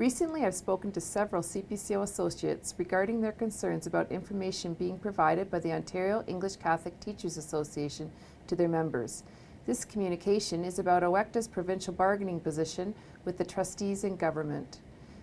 Recently, I've spoken to several CPCO associates regarding their concerns about information being provided by the Ontario English Catholic Teachers Association to their members. This communication is about OECTA's provincial bargaining position with the trustees and government.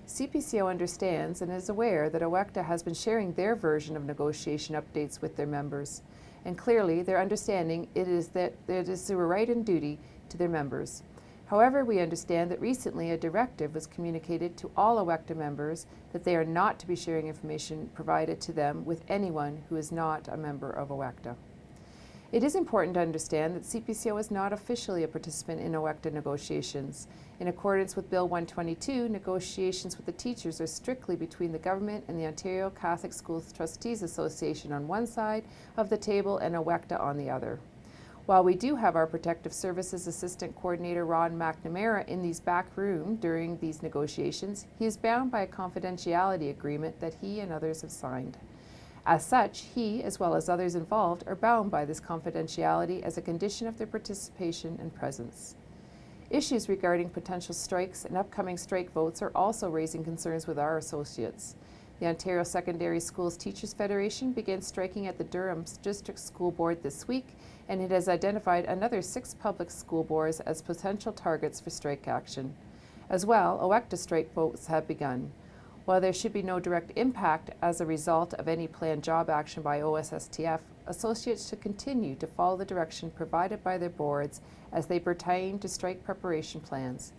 CPCO understands and is aware that OECTA has been sharing their version of negotiation updates with their members, and clearly their understanding is that it is their right and duty to their members. However, we understand that recently a directive was communicated to all OECTA members that they are not to be sharing information provided to them with anyone who is not a member of OECTA. It is important to understand that CPCO is not officially a participant in OECTA negotiations. In accordance with Bill 122, negotiations with the teachers are strictly between the government and the Ontario Catholic Schools Trustees Association on one side of the table and OECTA on the other. While we do have our Protective Services Assistant Coordinator Ron McNamara in these back room during these negotiations, he is bound by a confidentiality agreement that he and others have signed. As such, he, as well as others involved, are bound by this confidentiality as a condition of their participation and presence. Issues regarding potential strikes and upcoming strike votes are also raising concerns with our associates. The Ontario Secondary Schools Teachers Federation began striking at the Durham District School Board this week, and it has identified another 6 public school boards as potential targets for strike action. As well, OECTA strike votes have begun. While there should be no direct impact as a result of any planned job action by OSSTF, associates should continue to follow the direction provided by their boards as they pertain to strike preparation plans.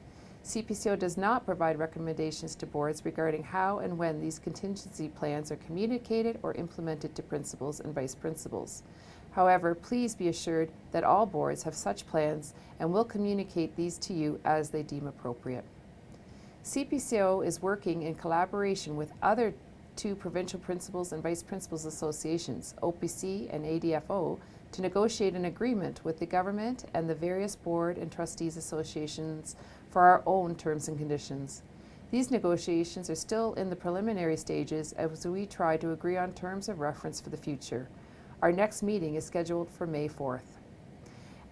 CPCO does not provide recommendations to boards regarding how and when these contingency plans are communicated or implemented to principals and vice principals. However, please be assured that all boards have such plans and will communicate these to you as they deem appropriate. CPCO is working in collaboration with other 2 provincial principals and vice principals associations, OPC and ADFO, to negotiate an agreement with the government and the various board and trustees associations for our own terms and conditions. These negotiations are still in the preliminary stages as we try to agree on terms of reference for the future. Our next meeting is scheduled for May 4th.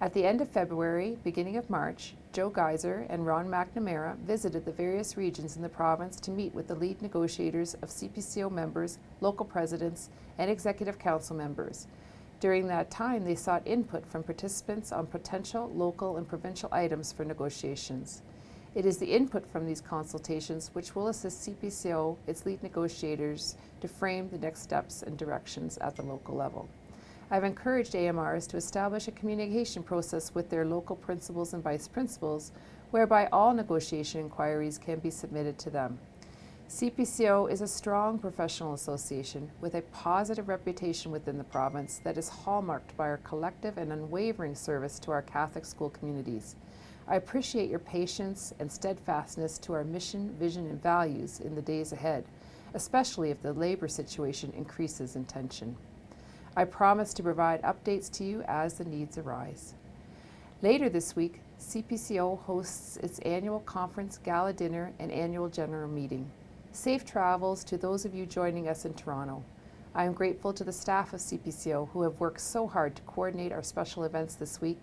At the end of February, beginning of March, Joe Geiser and Ron McNamara visited the various regions in the province to meet with the lead negotiators of CPCO members, local presidents, and executive council members. During that time, they sought input from participants on potential local and provincial items for negotiations. It is the input from these consultations which will assist CPCO, its lead negotiators, to frame the next steps and directions at the local level. I've encouraged AMRs to establish a communication process with their local principals and vice principals, whereby all negotiation inquiries can be submitted to them. CPCO is a strong professional association with a positive reputation within the province that is hallmarked by our collective and unwavering service to our Catholic school communities. I appreciate your patience and steadfastness to our mission, vision, and values in the days ahead, especially if the labor situation increases in tension. I promise to provide updates to you as the needs arise. Later this week, CPCO hosts its annual conference, gala dinner, and annual general meeting. Safe travels to those of you joining us in Toronto. I am grateful to the staff of CPCO who have worked so hard to coordinate our special events this week,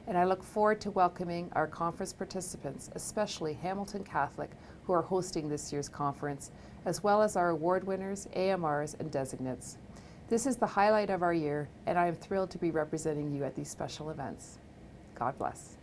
and I look forward to welcoming our conference participants, especially Hamilton Catholic, who are hosting this year's conference, as well as our award winners, AMRs, and designates. This is the highlight of our year, and I am thrilled to be representing you at these special events. God bless.